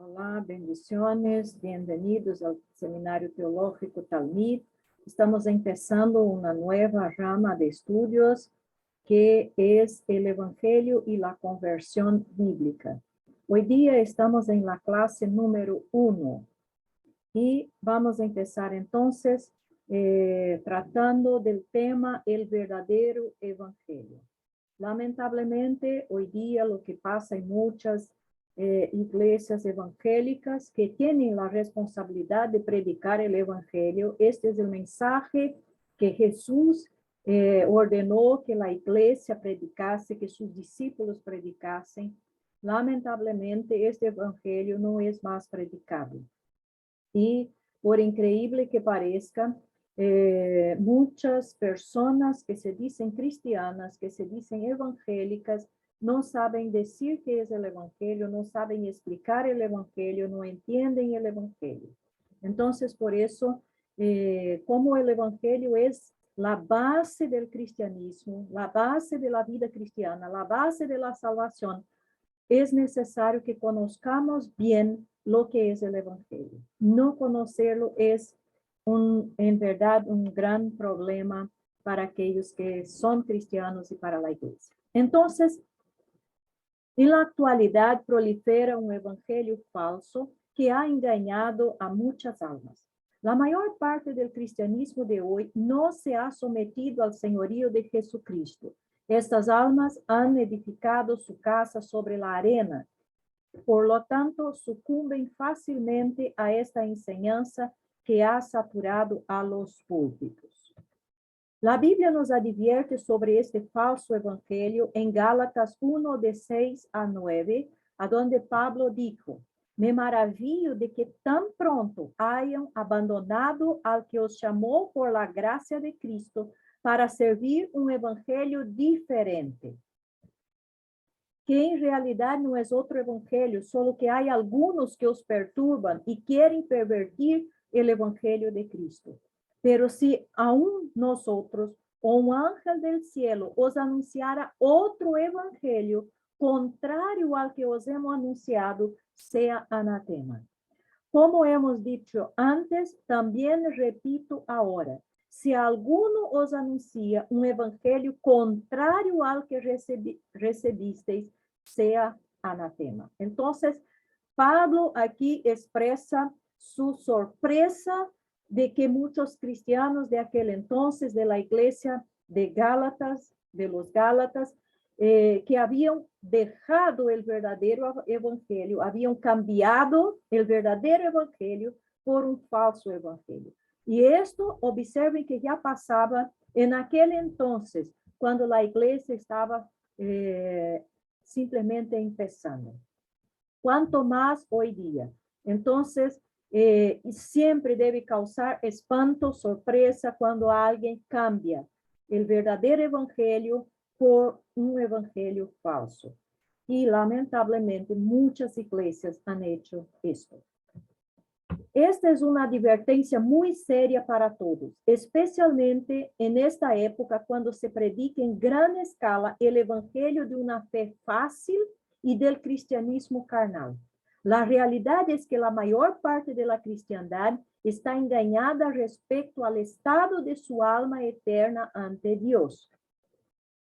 Olá, bendiciones, bienvenidos al Seminario Teológico Talmid. Estamos empezando una nueva rama de estudios que es el Evangelio y la conversión bíblica. Hoy día estamos en la clase número 1 y vamos a empezar entonces tratando del tema el verdadero Evangelio. Lamentablemente, hoy día lo que pasa en muchas iglesias evangélicas que tienen la responsabilidad de predicar el Evangelio. Este es el mensaje que Jesús ordenó que la iglesia predicase, que sus discípulos predicasen. Lamentablemente, este Evangelio no es más predicado. Y por increíble que parezca, muchas personas que se dicen cristianas, que se dicen evangélicas, no saben decir qué es el Evangelio, no saben explicar el Evangelio, no entienden el Evangelio. Entonces, por eso, como el Evangelio es la base del cristianismo, la base de la vida cristiana, la base de la salvación, es necesario que conozcamos bien lo que es el Evangelio. No conocerlo es en verdad un gran problema para aquellos que son cristianos y para la iglesia. Entonces, en la actualidad prolifera un evangelio falso que ha engañado a muchas almas. La mayor parte del cristianismo de hoy no se ha sometido al señorío de Jesucristo. Estas almas han edificado su casa sobre la arena. Por lo tanto, sucumben fácilmente a esta enseñanza que ha saturado a los púlpitos. La Biblia nos advierte sobre este falso evangelio en Gálatas 1, de 6 a 9, a donde Pablo dijo: me maravillo de que tan pronto hayan abandonado al que os llamó por la gracia de Cristo para servir un evangelio diferente, que en realidad no es otro evangelio, solo que hay algunos que os perturban y quieren pervertir el evangelio de Cristo. Pero si aún nosotros o un ángel del cielo os anunciara otro evangelio contrario al que os hemos anunciado, sea anatema. Como hemos dicho antes, también repito ahora: si alguno os anuncia un evangelio contrario al que recibisteis, sea anatema. Entonces, Pablo aquí expresa su sorpresa de que muchos cristianos de aquel entonces, de la iglesia de Gálatas, de los Gálatas, que habían dejado el verdadero evangelio, habían cambiado el verdadero evangelio por un falso evangelio. Y esto, observen que ya pasaba en aquel entonces, cuando la iglesia estaba simplemente empezando. Cuanto más hoy día. Entonces, siempre debe causar espanto, sorpresa cuando alguien cambia el verdadero evangelio por un evangelio falso. Y lamentablemente muchas iglesias han hecho esto. Esta es una advertencia muy seria para todos, especialmente en esta época cuando se predica en gran escala el evangelio de una fe fácil y del cristianismo carnal. La realidad es que la mayor parte de la cristiandad está engañada respecto al estado de su alma eterna ante Dios.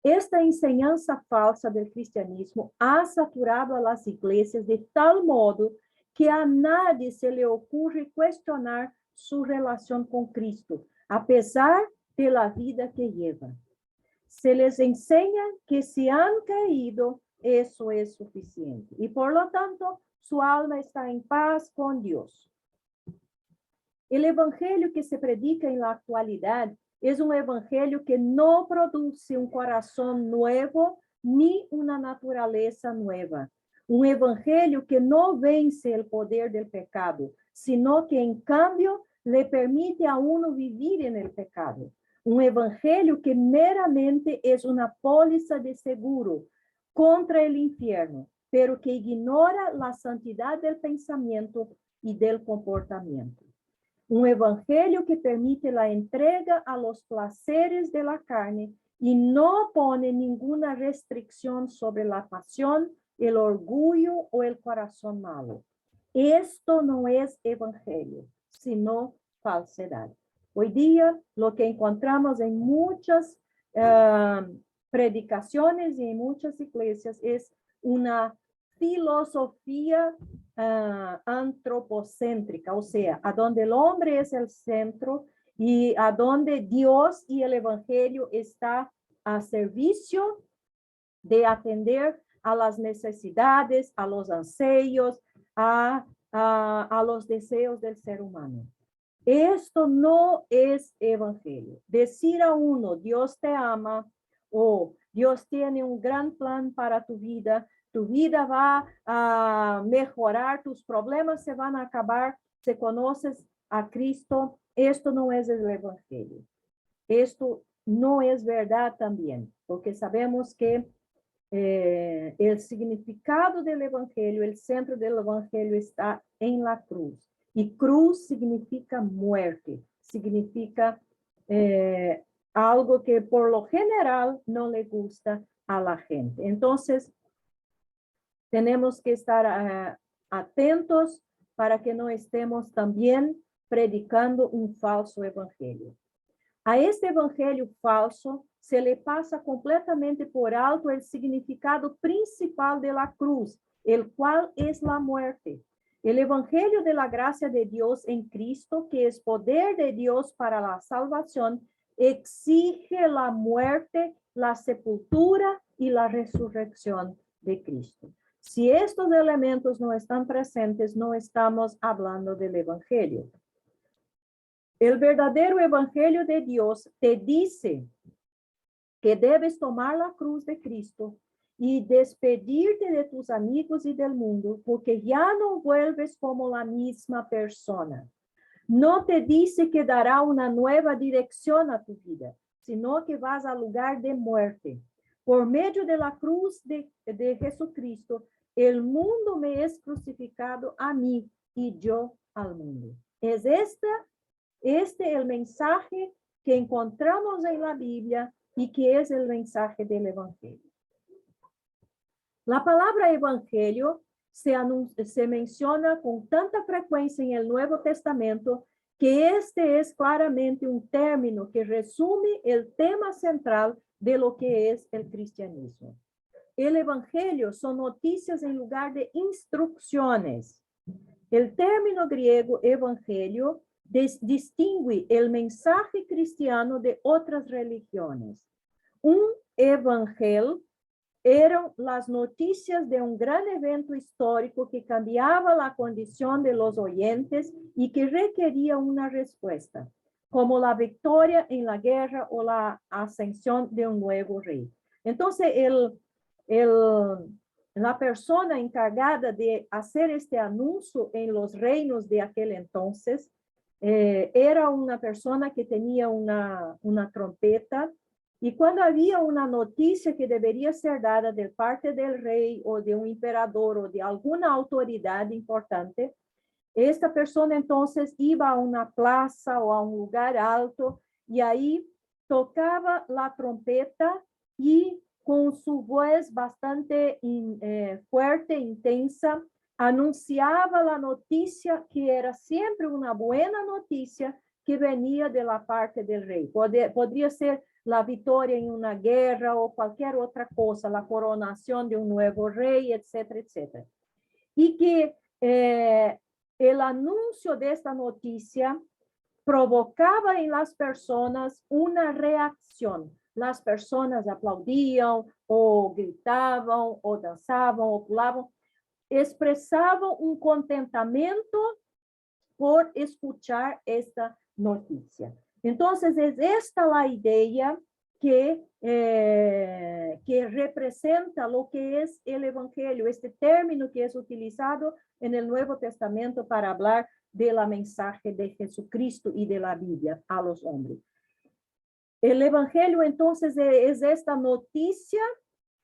Esta enseñanza falsa del cristianismo ha saturado a las iglesias de tal modo que a nadie se le ocurre cuestionar su relación con Cristo, a pesar de la vida que llevan. Se les enseña que si han caído, eso es suficiente. Y por lo tanto, su alma está en paz con Dios. El evangelio que se predica en la actualidad es un evangelio que no produce un corazón nuevo ni una naturaleza nueva. Un evangelio que no vence el poder del pecado, sino que en cambio le permite a uno vivir en el pecado. Un evangelio que meramente es una póliza de seguro contra el infierno, pero que ignora la santidad del pensamiento y del comportamiento. Un evangelio que permite la entrega a los placeres de la carne y no pone ninguna restricción sobre la pasión, el orgullo o el corazón malo. Esto no es evangelio, sino falsedad. Hoy día lo que encontramos en muchas predicaciones y en muchas iglesias es una filosofía antropocéntrica, o sea, a donde el hombre es el centro y a donde Dios y el evangelio está a servicio de atender a las necesidades, a los anseos, a los deseos del ser humano. Esto no es evangelio. Decir a uno, Dios te ama, o Dios tiene un gran plan para tu vida va a mejorar, tus problemas se van a acabar, si conoces a Cristo, esto no es el evangelio. Esto no es verdad también, porque sabemos que el significado del evangelio, el centro del evangelio está en la cruz. Y cruz significa muerte, significa algo que por lo general no le gusta a la gente. Entonces, tenemos que estar atentos para que no estemos también predicando un falso evangelio. A este evangelio falso se le pasa completamente por alto el significado principal de la cruz, el cual es la muerte. El evangelio de la gracia de Dios en Cristo, que es poder de Dios para la salvación, exige la muerte, la sepultura y la resurrección de Cristo. Si estos elementos no están presentes, no estamos hablando del evangelio. El verdadero evangelio de Dios te dice que debes tomar la cruz de Cristo y despedirte de tus amigos y del mundo, porque ya no vuelves como la misma persona. No te dice que dará una nueva dirección a tu vida, sino que vas al lugar de muerte. Por medio de la cruz de Jesucristo, el mundo me es crucificado a mí y yo al mundo. Es este el mensaje que encontramos en la Biblia y que es el mensaje del evangelio. La palabra evangelio se menciona con tanta frecuencia en el Nuevo Testamento que este es claramente un término que resume el tema central de lo que es el cristianismo. El evangelio son noticias en lugar de instrucciones. El término griego evangelio distingue el mensaje cristiano de otras religiones. Un evangel eran las noticias de un gran evento histórico que cambiaba la condición de los oyentes y que requería una respuesta, como la victoria en la guerra o la ascensión de un nuevo rey. Entonces, la persona encargada de hacer este anuncio en los reinos de aquel entonces era una persona que tenía una trompeta, y cuando había una noticia que debería ser dada de parte del rey o de un emperador o de alguna autoridad importante, esta persona entonces iba a una plaza o a un lugar alto y ahí tocaba la trompeta y con su voz bastante fuerte, intensa, anunciaba la noticia que era siempre una buena noticia que venía de la parte del rey. Podría ser la victoria en una guerra o cualquier otra cosa, la coronación de un nuevo rey, etcétera, etcétera. Y que el anuncio de esta noticia provocaba en las personas una reacción. Las personas aplaudían o gritaban o danzaban o pulaban, expresaban un contentamiento por escuchar esta noticia. Entonces, es esta la idea que representa lo que es el evangelio, este término que es utilizado en el Nuevo Testamento para hablar de la mensaje de Jesucristo y de la Biblia a los hombres. El evangelio entonces es esta noticia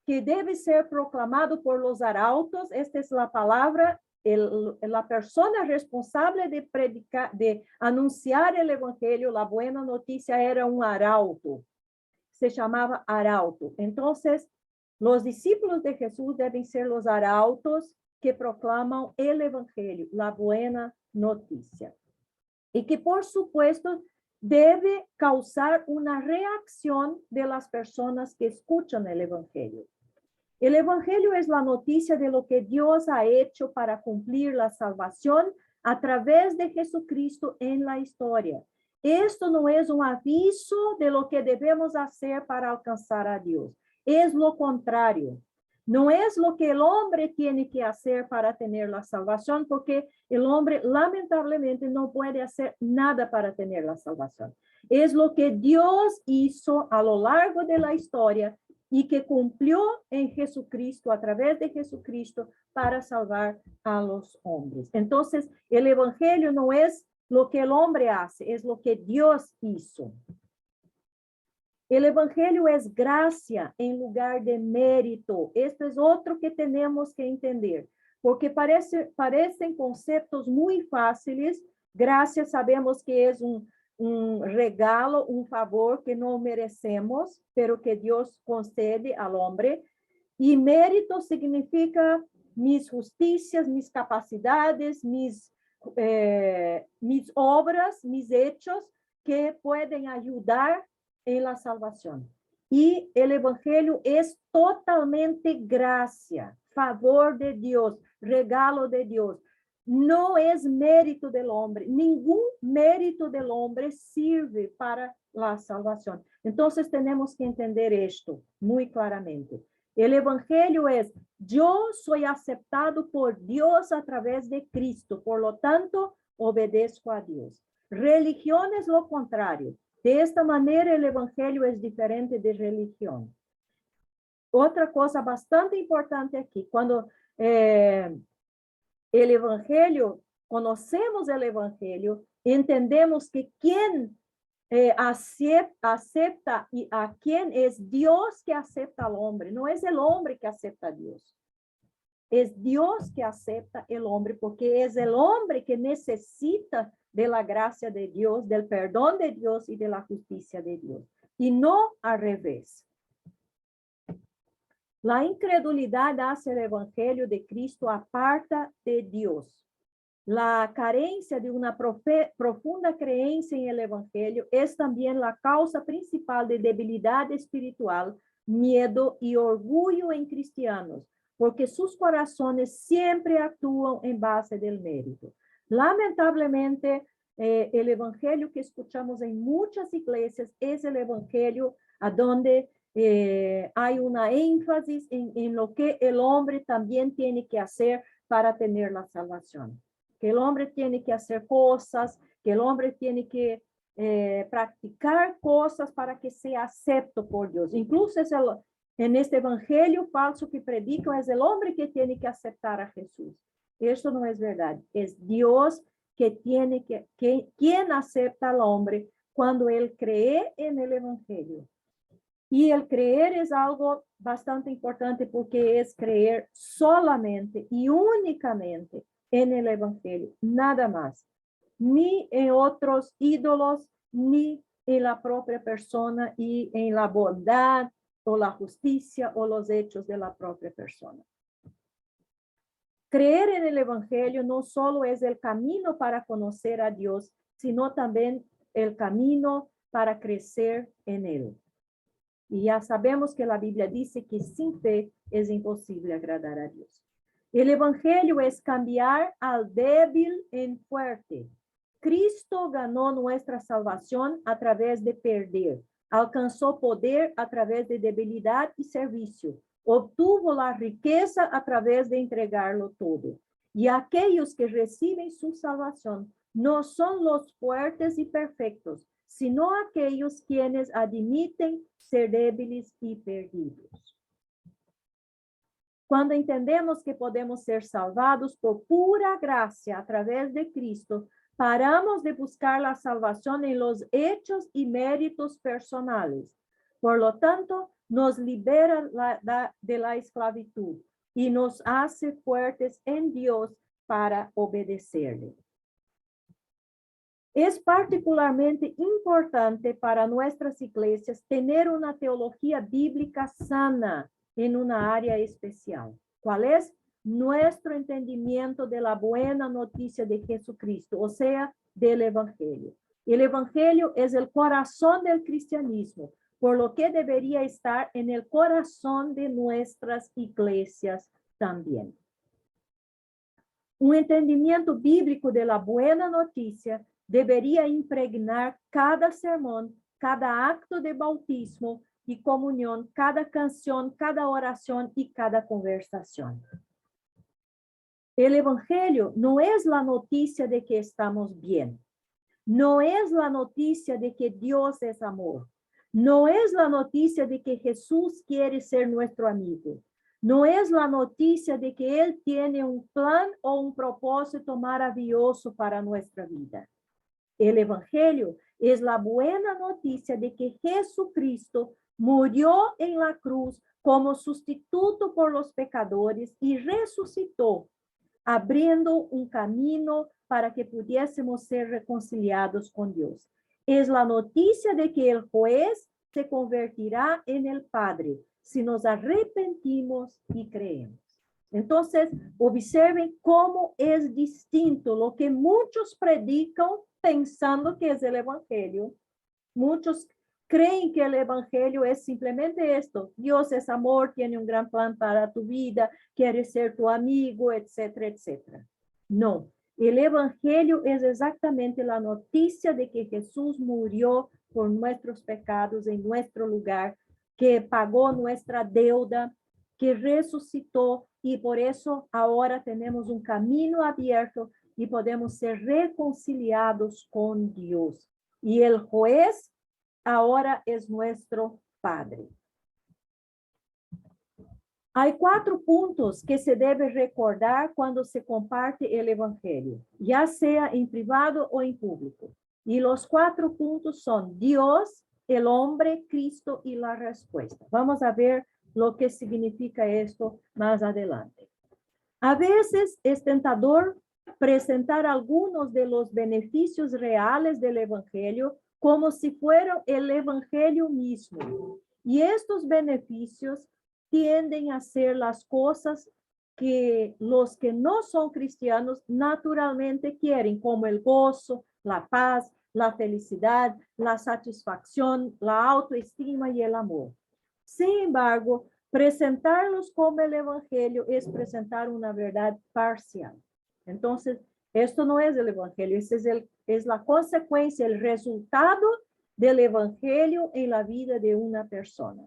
que debe ser proclamado por los arautos. Esta es la palabra, la persona responsable de predicar, de anunciar el evangelio, la buena noticia, era un arauto. Se llamaba arauto. Entonces, los discípulos de Jesús deben ser los arautos que proclamam el evangelio, la buena noticia. Y que, por supuesto, debe causar una reacción de las personas que escuchan el evangelio. El evangelio es la noticia de lo que Dios ha hecho para cumplir la salvación a través de Jesucristo en la historia. Esto no es un aviso de lo que debemos hacer para alcanzar a Dios. Es lo contrario. No es lo que el hombre tiene que hacer para tener la salvación, porque el hombre lamentablemente no puede hacer nada para tener la salvación. Es lo que Dios hizo a lo largo de la historia y que cumplió en Jesucristo, a través de Jesucristo, para salvar a los hombres. Entonces, el evangelio no es lo que el hombre hace, es lo que Dios hizo. El evangelio es gracia en lugar de mérito. Esto es otro que tenemos que entender, porque parecen conceptos muy fáciles. Gracia sabemos que es un regalo, un favor que no merecemos, pero que Dios concede al hombre. Y mérito significa mis justicias, mis capacidades, mis obras, mis hechos que pueden ayudar en la salvación. Y el evangelio es totalmente gracia, favor de Dios, regalo de Dios. No es mérito del hombre. Ningún mérito del hombre sirve para la salvación. Entonces tenemos que entender esto muy claramente. El evangelio es, yo soy aceptado por Dios a través de Cristo, por lo tanto, obedezco a Dios. Religión es lo contrario. De esta manera, el evangelio es diferente de religión. Otra cosa bastante importante aquí, cuando el evangelio, conocemos el evangelio, entendemos que quien acepta y a quien es Dios que acepta al hombre, no es el hombre que acepta a Dios. Es Dios que acepta el hombre, porque es el hombre que necesita de la gracia de Dios, del perdón de Dios y de la justicia de Dios, y no al revés. La incredulidad hacia el evangelio de Cristo aparta de Dios. La carencia de una profunda creencia en el evangelio es también la causa principal de debilidad espiritual, miedo y orgullo en cristianos, porque sus corazones siempre actúan en base del mérito. Lamentablemente, el evangelio que escuchamos en muchas iglesias es el evangelio a donde hay una énfasis en lo que el hombre también tiene que hacer para tener la salvación. Que el hombre tiene que hacer cosas, que el hombre tiene que practicar cosas para que sea acepto por Dios. Incluso en este evangelio falso que predico, es el hombre que tiene que aceptar a Jesús. Esto no es verdad. Es Dios que tiene quien acepta al hombre cuando él cree en el evangelio. Y el creer es algo bastante importante porque es creer solamente y únicamente en el evangelio, nada más. Ni en otros ídolos, ni en la propia persona y en la bondad o la justicia o los hechos de la propia persona. Creer en el evangelio no solo es el camino para conocer a Dios, sino también el camino para crecer en él. Y ya sabemos que la Biblia dice que sin fe es imposible agradar a Dios. El evangelio es cambiar al débil en fuerte. Cristo ganó nuestra salvación a través de perder. Alcanzó poder a través de debilidad y servicio. Obtuvo la riqueza a través de entregarlo todo. Y aquellos que reciben su salvación no son los fuertes y perfectos, sino aquellos quienes admiten ser débiles y perdidos. Cuando entendemos que podemos ser salvados por pura gracia a través de Cristo, paramos de buscar la salvación en los hechos y méritos personales. Por lo tanto, nos libera de la esclavitud y nos hace fuertes en Dios para obedecerle. Es particularmente importante para nuestras iglesias tener una teología bíblica sana en una área especial. ¿Cuál es? nuestro entendimiento de la buena noticia de Jesucristo, o sea, del Evangelio. El Evangelio es el corazón del cristianismo, por lo que debería estar en el corazón de nuestras iglesias también. Un entendimiento bíblico de la buena noticia debería impregnar cada sermón, cada acto de bautismo y comunión, cada canción, cada oración y cada conversación. El Evangelio no es la noticia de que estamos bien. No es la noticia de que Dios es amor. No es la noticia de que Jesús quiere ser nuestro amigo. No es la noticia de que Él tiene un plan o un propósito maravilloso para nuestra vida. El Evangelio es la buena noticia de que Jesucristo murió en la cruz como sustituto por los pecadores y resucitó, abriendo un camino para que pudiésemos ser reconciliados con Dios. Es la noticia de que el juez se convertirá en el Padre si nos arrepentimos y creemos. Entonces, observen cómo es distinto lo que muchos predican pensando que es el Evangelio. Muchos creen que el Evangelio es simplemente esto. Dios es amor, tiene un gran plan para tu vida, quiere ser tu amigo, etcétera, etcétera. No, el Evangelio es exactamente la noticia de que Jesús murió por nuestros pecados en nuestro lugar, que pagó nuestra deuda, que resucitó y por eso ahora tenemos un camino abierto y podemos ser reconciliados con Dios. Y el juez ahora es nuestro Padre. Hay 4 puntos que se debe recordar cuando se comparte el Evangelio, ya sea en privado o en público. Y los 4 puntos son Dios, el hombre, Cristo y la respuesta. Vamos a ver lo que significa esto más adelante. A veces es tentador presentar algunos de los beneficios reales del Evangelio como si fuera el Evangelio mismo. Y estos beneficios tienden a ser las cosas que los que no son cristianos naturalmente quieren, como el gozo, la paz, la felicidad, la satisfacción, la autoestima y el amor. Sin embargo, presentarlos como el Evangelio es presentar una verdad parcial. Entonces, esto no es el Evangelio, es la consecuencia, el resultado del Evangelio en la vida de una persona.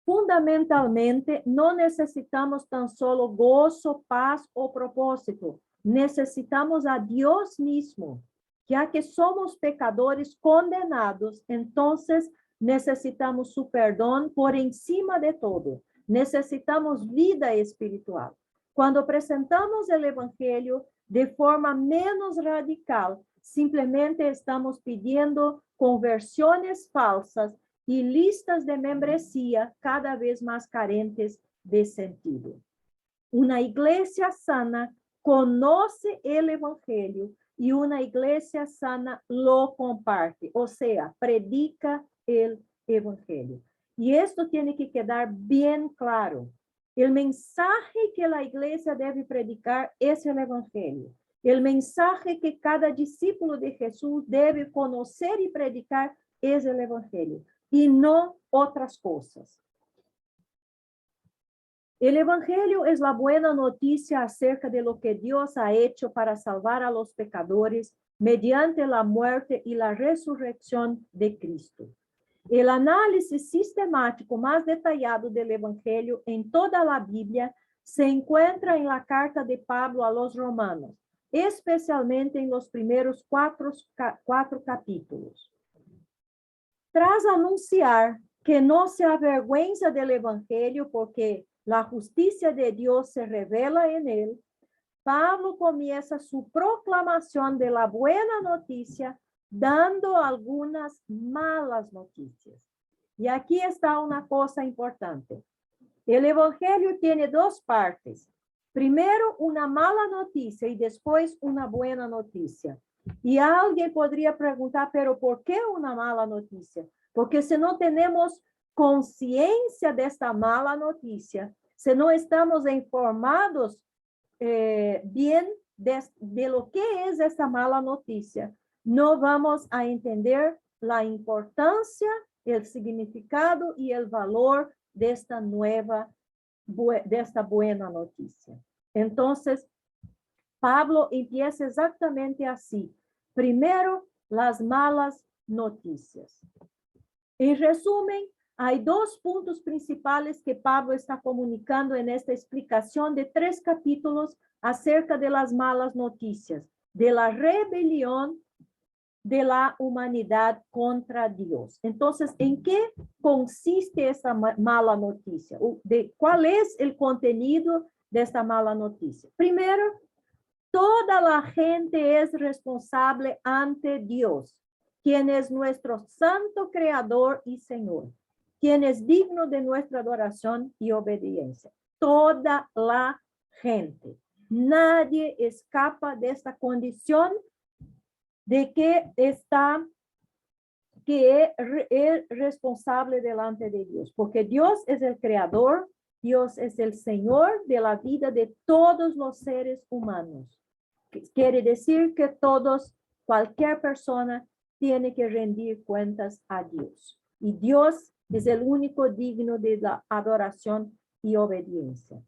Fundamentalmente, no necesitamos tan solo gozo, paz o propósito. Necesitamos a Dios mismo, ya que somos pecadores condenados, entonces necesitamos su perdón por encima de todo. Necesitamos vida espiritual. Cuando presentamos el Evangelio de forma menos radical, simplemente estamos pidiendo conversiones falsas y listas de membresía cada vez más carentes de sentido. Una iglesia sana conoce el Evangelio y una iglesia sana lo comparte, o sea, predica el Evangelio. Y esto tiene que quedar bien claro. El mensaje que la iglesia debe predicar es el Evangelio. El mensaje que cada discípulo de Jesús debe conocer y predicar es el Evangelio, y no otras cosas. El Evangelio es la buena noticia acerca de lo que Dios ha hecho para salvar a los pecadores mediante la muerte y la resurrección de Cristo. El análisis sistemático más detallado del Evangelio en toda la Biblia se encuentra en la carta de Pablo a los romanos, especialmente en los primeros cuatro capítulos. Tras anunciar que no se avergüenza del Evangelio porque la justicia de Dios se revela en él, Pablo comienza su proclamación de la buena noticia dando algunas malas noticias. Y aquí está una cosa importante. El Evangelio tiene 2 partes. Primero, una mala noticia y después una buena noticia. Y alguien podría preguntar, pero ¿por qué una mala noticia? Porque si no tenemos conciencia de esta mala noticia, si no estamos informados bien de lo que es esta mala noticia, no vamos a entender la importancia, el significado y el valor de esta buena noticia. Entonces, Pablo empieza exactamente así. Primero, las malas noticias. En resumen, hay dos puntos principales que Pablo está comunicando en esta explicación de 3 capítulos acerca de las malas noticias, de la rebelión de la humanidad contra Dios. Entonces, ¿en qué consiste esta mala noticia? ¿Cuál es el contenido de esta mala noticia? Primero, toda la gente es responsable ante Dios, quien es nuestro santo creador y Señor, quien es digno de nuestra adoración y obediencia. Toda la gente. Nadie escapa de esta condición de que es responsable delante de Dios, porque Dios es el creador, Dios es el Señor de la vida de todos los seres humanos. Quiere decir que cualquier persona tiene que rendir cuentas a Dios. Y Dios es el único digno de la adoración y obediencia.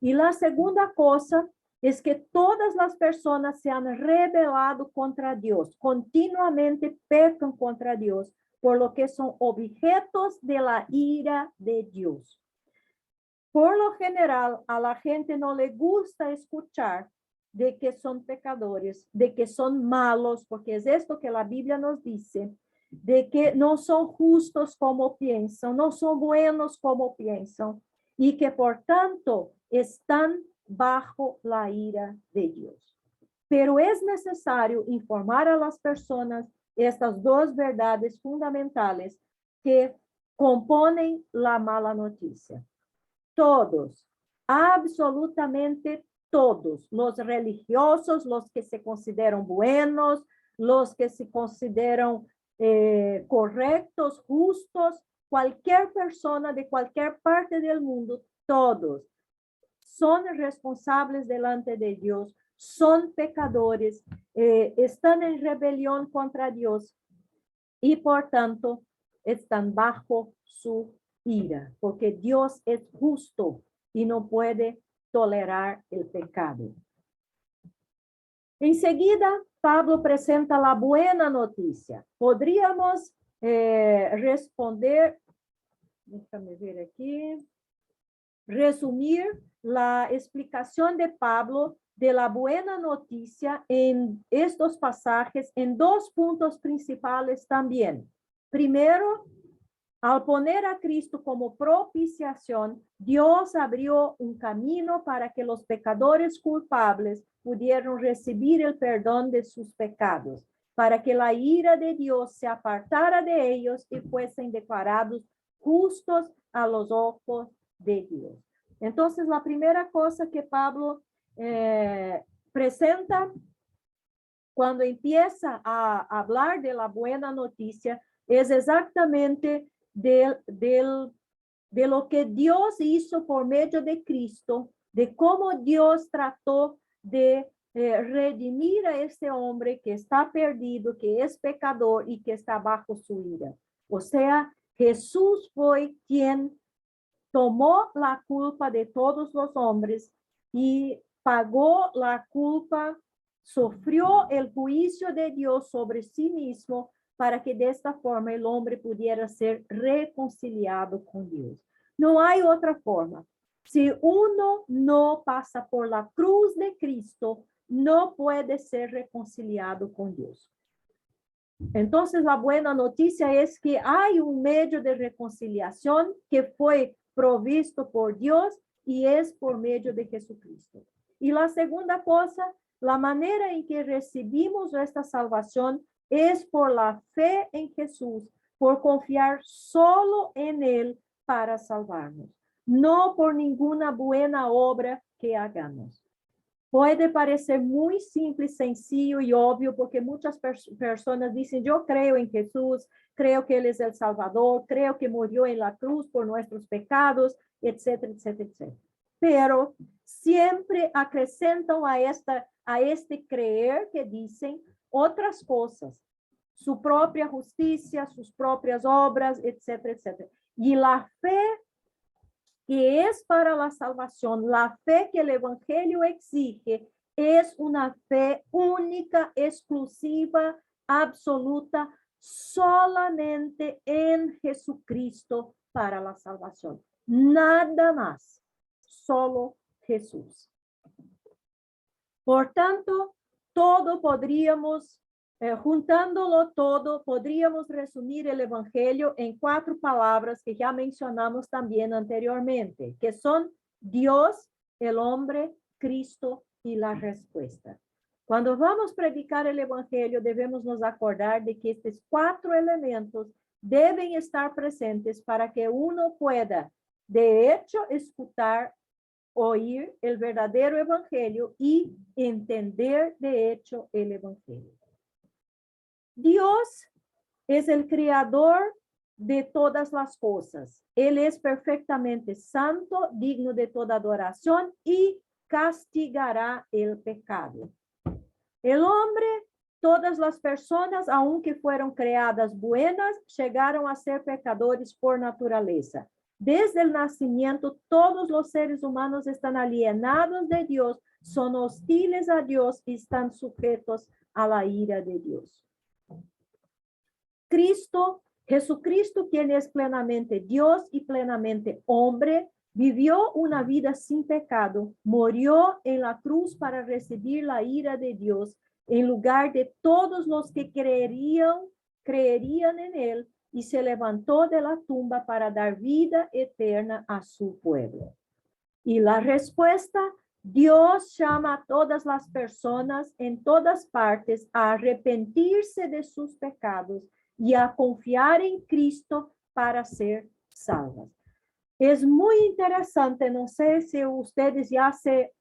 Y la segunda cosa es que todas las personas se han rebelado contra Dios, continuamente pecan contra Dios, por lo que son objetos de la ira de Dios. Por lo general, a la gente no le gusta escuchar de que son pecadores, de que son malos, porque es esto que la Biblia nos dice, de que no son justos como piensan, no son buenos como piensan, y que por tanto están bajo la ira de Dios. Pero es necesario informar a las personas estas dos verdades fundamentales que componen la mala noticia. Todos, absolutamente todos, los religiosos, los que se consideran buenos, los que se consideran correctos, justos, cualquier persona de cualquier parte del mundo, todos son responsables delante de Dios, son pecadores, están en rebelión contra Dios y por tanto están bajo su ira, porque Dios es justo y no puede tolerar el pecado. Enseguida, Pablo presenta la buena noticia. Podríamos responder, déjame ver aquí, resumir la explicación de Pablo de la buena noticia en estos pasajes en 2 puntos principales también. Primero, al poner a Cristo como propiciación, Dios abrió un camino para que los pecadores culpables pudieran recibir el perdón de sus pecados, para que la ira de Dios se apartara de ellos y fuesen declarados justos a los ojos de Dios. Entonces, la primera cosa que Pablo presenta cuando empieza a hablar de la buena noticia es exactamente de lo que Dios hizo por medio de Cristo, de cómo Dios trató de redimir a este hombre que está perdido, que es pecador y que está bajo su ira. O sea, Jesús fue quien tomó la culpa de todos los hombres y pagó la culpa, sufrió el juicio de Dios sobre sí mismo para que de esta forma el hombre pudiera ser reconciliado con Dios. No hay otra forma. Si uno no pasa por la cruz de Cristo, no puede ser reconciliado con Dios. Entonces, la buena noticia es que hay un medio de reconciliación que fue provisto por Dios y es por medio de Jesucristo. Y la segunda cosa, la manera en que recibimos esta salvación es por la fe en Jesús, por confiar solo en Él para salvarnos, no por ninguna buena obra que hagamos. Puede parecer muy simple, sencillo y obvio, porque muchas personas dicen, yo creo en Jesús, creo que Él es el Salvador, creo que murió en la cruz por nuestros pecados, etcétera, etcétera, etcétera. Pero siempre acrescentam a este creer que dicen outras coisas, su própria justiça, sus próprias obras, etcétera, etcétera. Y la fe que es para la salvación, la fe que el Evangelio exige, es una fe única, exclusiva, absoluta, solamente en Jesucristo para la salvación. Nada más, solo Jesús. Por tanto, todo podríamos, juntándolo todo, podríamos resumir el Evangelio en 4 palabras que ya mencionamos también anteriormente, que son Dios, el hombre, Cristo y la respuesta. Cuando vamos a predicar el Evangelio, debemos nos acordar de que estos 4 elementos deben estar presentes para que uno pueda, de hecho, escuchar, oír el verdadero Evangelio y entender, de hecho, el Evangelio. Dios es el creador de todas las cosas. Él es perfectamente santo, digno de toda adoración y castigará el pecado. El hombre, todas las personas, aunque fueron creadas buenas, llegaron a ser pecadores por naturaleza. Desde el nacimiento, todos los seres humanos están alienados de Dios, son hostiles a Dios y están sujetos a la ira de Dios. Jesucristo, quien es plenamente Dios y plenamente hombre, vivió una vida sin pecado, murió en la cruz para recibir la ira de Dios en lugar de todos los que creerían en él, y se levantó de la tumba para dar vida eterna a su pueblo. Y la respuesta, Dios llama a todas las personas en todas partes a arrepentirse de sus pecados y a confiar en Cristo para ser salvas. Es muy interesante, no sé si ustedes ya se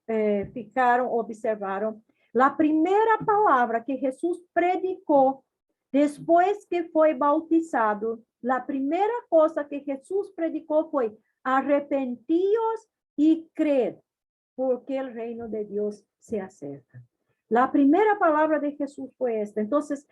fijaron, observaron, la primera palabra que Jesús predicó después que fue bautizado, la primera cosa que Jesús predicó fue: arrepentíos y creed, porque el reino de Dios se acerca. La primera palabra de Jesús fue esta. Entonces,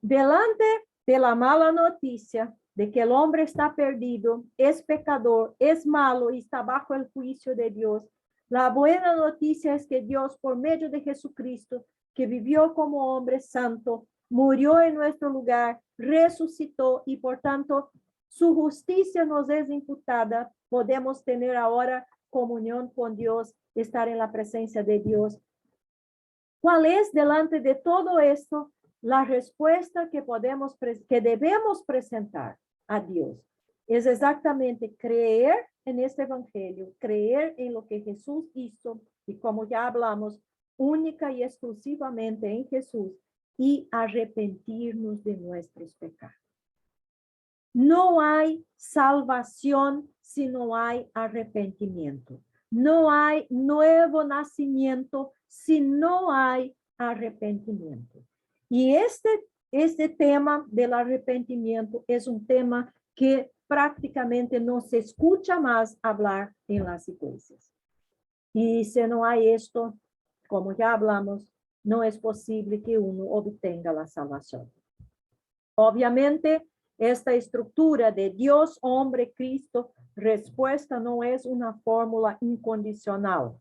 delante de la mala noticia de que el hombre está perdido, es pecador, es malo y está bajo el juicio de Dios, la buena noticia es que Dios, por medio de Jesucristo, que vivió como hombre santo, murió en nuestro lugar, resucitó y por tanto su justicia nos es imputada. Podemos tener ahora comunión con Dios, estar en la presencia de Dios. ¿Cuál es delante de todo esto la respuesta que debemos presentar a Dios? Es exactamente creer en este evangelio, creer en lo que Jesús hizo y, como ya hablamos, única y exclusivamente en Jesús, y arrepentirnos de nuestros pecados. No hay salvación si no hay arrepentimiento. No hay nuevo nacimiento si no hay arrepentimiento. Y este tema del arrepentimiento es un tema que prácticamente no se escucha más hablar en las iglesias. Y si no hay esto, como ya hablamos, no es posible que uno obtenga la salvación. Obviamente, esta estructura de Dios, hombre, Cristo, respuesta no es una fórmula incondicional.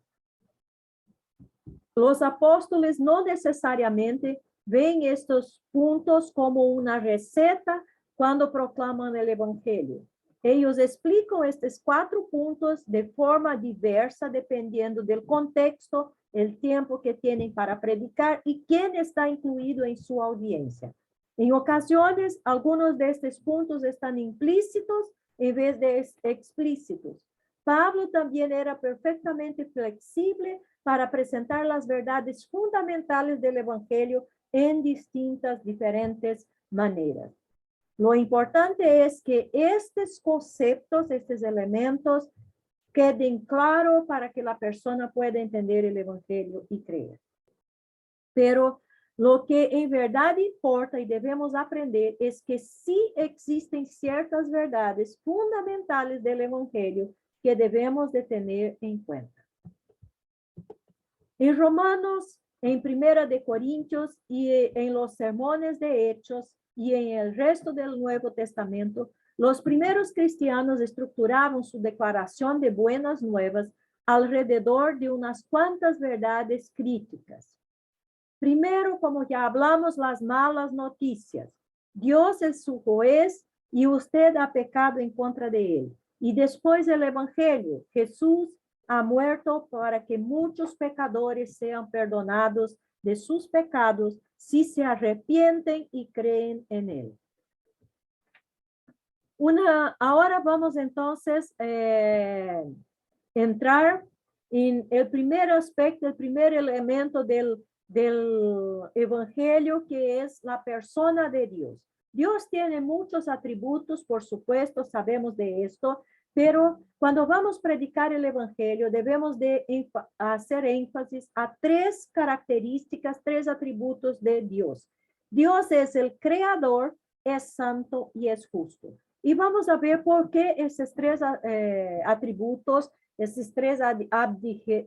Los apóstoles no necesariamente ven estos puntos como una receta cuando proclaman el evangelio. Ellos explican estos 4 puntos de forma diversa dependiendo del contexto, el tiempo que tienen para predicar y quién está incluido en su audiencia. En ocasiones, algunos de estos puntos están implícitos en vez de explícitos. Pablo también era perfectamente flexible para presentar las verdades fundamentales del evangelio en distintas, diferentes maneras. Lo importante es que estos conceptos, estos elementos, queden claros para que la persona pueda entender el evangelio y creer. Pero lo que en verdad importa y debemos aprender es que sí existen ciertas verdades fundamentales del evangelio que debemos de tener en cuenta. En Romanos, en Primera de Corintios y en los sermones de Hechos y en el resto del Nuevo Testamento, los primeros cristianos estructuraban su declaración de buenas nuevas alrededor de unas cuantas verdades críticas. Primero, como ya hablamos, las malas noticias. Dios es su juez y usted ha pecado en contra de él. Y después el Evangelio. Jesús ha muerto para que muchos pecadores sean perdonados de sus pecados si se arrepienten y creen en él. Ahora vamos entonces a entrar en el primer aspecto, el primer elemento del Evangelio, que es la persona de Dios. Dios tiene muchos atributos, por supuesto, sabemos de esto, pero cuando vamos a predicar el Evangelio, debemos de hacer énfasis a tres características, tres atributos de Dios. Dios es el creador, es santo y es justo. Y vamos a ver por qué esos tres atributos, esos tres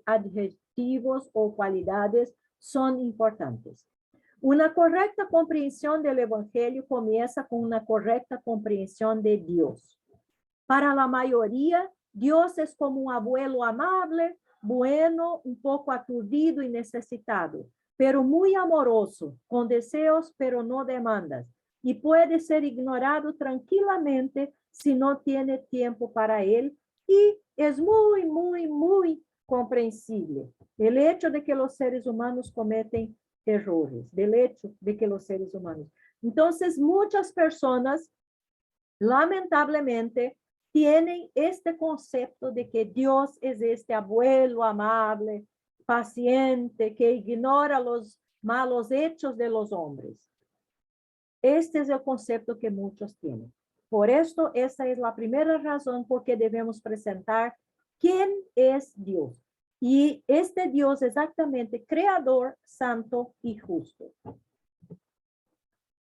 adjetivos o cualidades son importantes. Una correcta comprensión del Evangelio comienza con una correcta comprensión de Dios. Para la mayoría, Dios es como un abuelo amable, bueno, un poco aturdido y necesitado, pero muy amoroso, con deseos pero no demandas, y puede ser ignorado tranquilamente si no tiene tiempo para él, y es muy, muy, muy comprensible el hecho de que los seres humanos cometen errores, del hecho de que los seres humanos. Entonces, muchas personas, lamentablemente, tienen este concepto de que Dios es este abuelo amable, paciente, que ignora los malos hechos de los hombres. Este es el concepto que muchos tienen. Por esto, esa es la primera razón por que debemos presentar quién es Dios. Y este Dios es exactamente creador, santo y justo.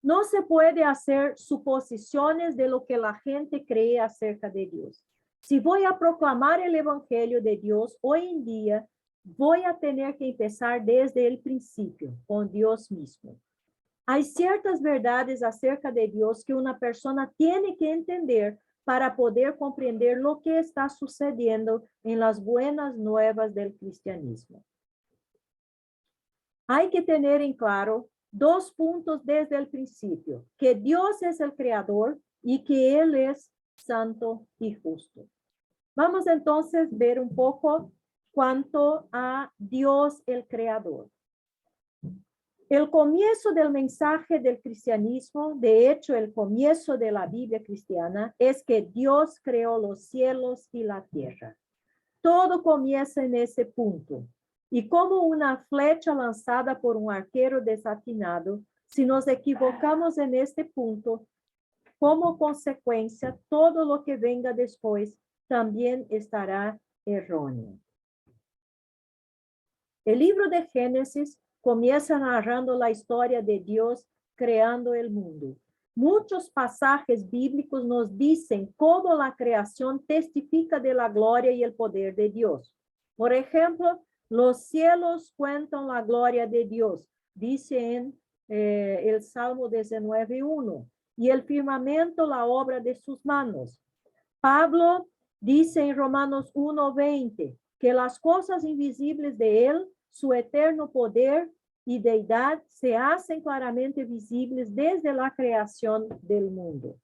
No se puede hacer suposiciones de lo que la gente cree acerca de Dios. Si voy a proclamar el Evangelio de Dios hoy en día, voy a tener que empezar desde el principio, con Dios mismo. Hay ciertas verdades acerca de Dios que una persona tiene que entender para poder comprender lo que está sucediendo en las buenas nuevas del cristianismo. Hay que tener en claro dos puntos desde el principio, que Dios es el creador y que Él es santo y justo. Vamos entonces a ver un poco cuanto a Dios el creador. El comienzo del mensaje del cristianismo, de hecho el comienzo de la Biblia cristiana, es que Dios creó los cielos y la tierra. Todo comienza en ese punto. Y como una flecha lanzada por un arquero desatinado, si nos equivocamos en este punto, como consecuencia, todo lo que venga después también estará erróneo. El libro de Génesis comienza narrando la historia de Dios creando el mundo. Muchos pasajes bíblicos nos dicen cómo la creación testifica de la gloria y el poder de Dios. Por ejemplo, los cielos cuentan la gloria de Dios, dice en el Salmo 19:1, y el firmamento la obra de sus manos. Pablo dice en Romanos 1:20 que las cosas invisibles de él, su eterno poder y deidad, se hacen claramente visibles desde la creación del mundo.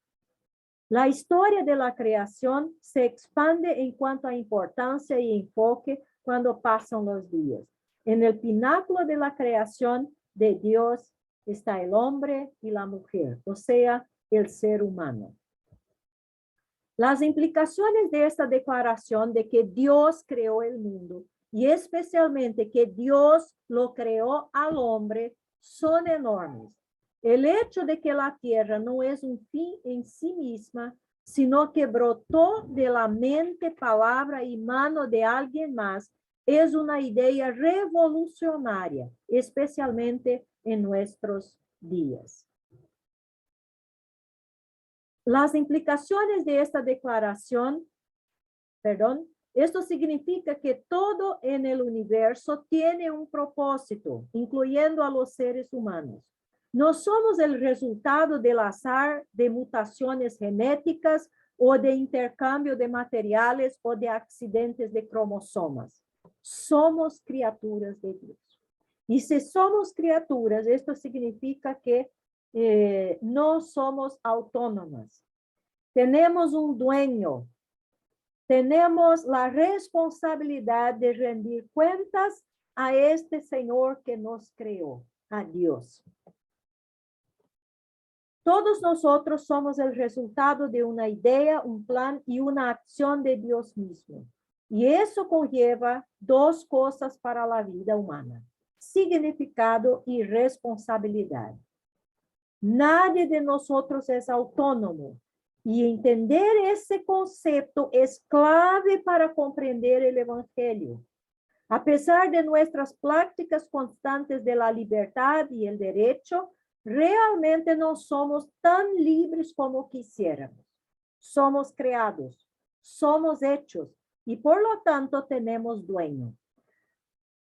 La historia de la creación se expande en cuanto a importancia y enfoque cuando pasan los días. En el pináculo de la creación de Dios está el hombre y la mujer, o sea, el ser humano. Las implicaciones de esta declaración de que Dios creó el mundo y especialmente que Dios lo creó al hombre son enormes. El hecho de que la tierra no es un fin en sí misma, sino que brotó de la mente, palabra y mano de alguien más, es una idea revolucionaria, especialmente en nuestros días. Las implicaciones de esta declaración, Esto significa que todo en el universo tiene un propósito, incluyendo a los seres humanos. No somos el resultado del azar, de mutaciones genéticas o de intercambio de materiales o de accidentes de cromosomas. Somos criaturas de Dios. Y si somos criaturas, esto significa que no somos autónomas. Tenemos un dueño. Tenemos la responsabilidad de rendir cuentas a este Señor que nos creó, a Dios. Todos nosotros somos el resultado de una idea, un plan y una acción de Dios mismo. Y eso conlleva dos cosas para la vida humana: significado y responsabilidad. Nadie de nosotros es autónomo. Y entender ese concepto es clave para comprender el Evangelio. A pesar de nuestras prácticas constantes de la libertad y el derecho, realmente no somos tan libres como quisiéramos. Somos creados, somos hechos y por lo tanto tenemos dueño.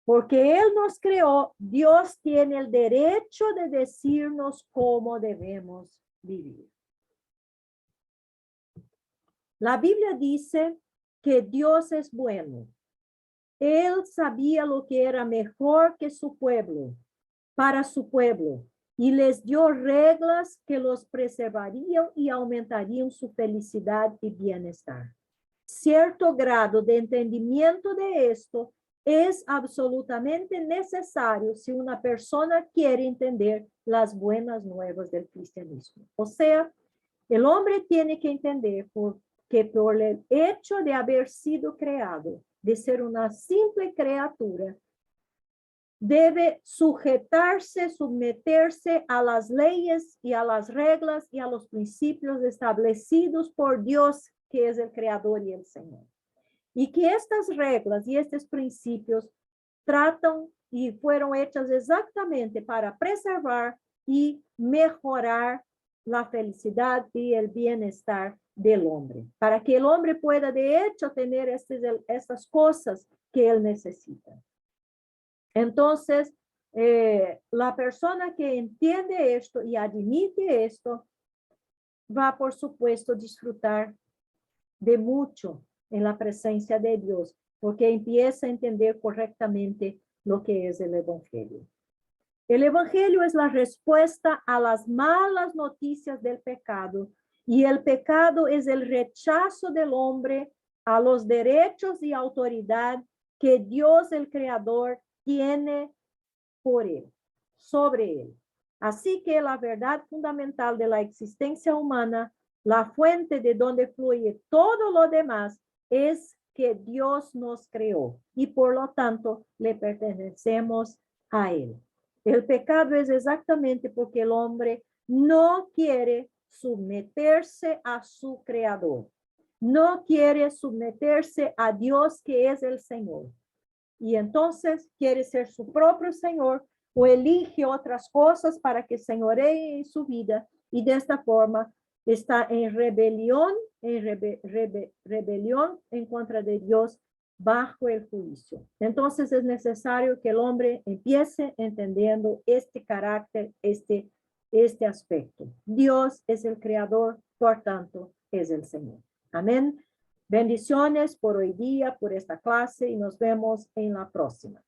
Porque Él nos creó, Dios tiene el derecho de decirnos cómo debemos vivir. La Biblia dice que Dios es bueno. Él sabía lo que era mejor que su pueblo, para su pueblo, y les dio reglas que los preservarían y aumentarían su felicidad y bienestar. Cierto grado de entendimiento de esto es absolutamente necesario si una persona quiere entender las buenas nuevas del cristianismo. O sea, el hombre tiene que entender que por el hecho de haber sido creado, de ser una simple criatura, debe sujetarse, someterse a las leyes y a las reglas y a los principios establecidos por Dios, que es el Creador y el Señor. Y que estas reglas y estos principios tratan y fueron hechas exactamente para preservar y mejorar la felicidad y el bienestar del hombre, para que el hombre pueda de hecho tener estas cosas que él necesita. Entonces, la persona que entiende esto y admite esto, va por supuesto disfrutar de mucho en la presencia de Dios, porque empieza a entender correctamente lo que es el Evangelio. El Evangelio es la respuesta a las malas noticias del pecado, y el pecado es el rechazo del hombre a los derechos y autoridad que Dios, el Creador, tiene por él, sobre él. Así que la verdad fundamental de la existencia humana, la fuente de donde fluye todo lo demás, es que Dios nos creó y por lo tanto le pertenecemos a él. El pecado es exactamente porque el hombre no quiere someterse a su creador, no quiere someterse a Dios que es el Señor. Y entonces quiere ser su propio Señor o elige otras cosas para que señoree en su vida y de esta forma está en rebelión, rebelión en contra de Dios bajo el juicio. Entonces es necesario que el hombre empiece entendiendo este carácter, este aspecto. Dios es el creador, por tanto es el Señor. Amén. Bendiciones por hoy día, por esta clase y nos vemos en la próxima.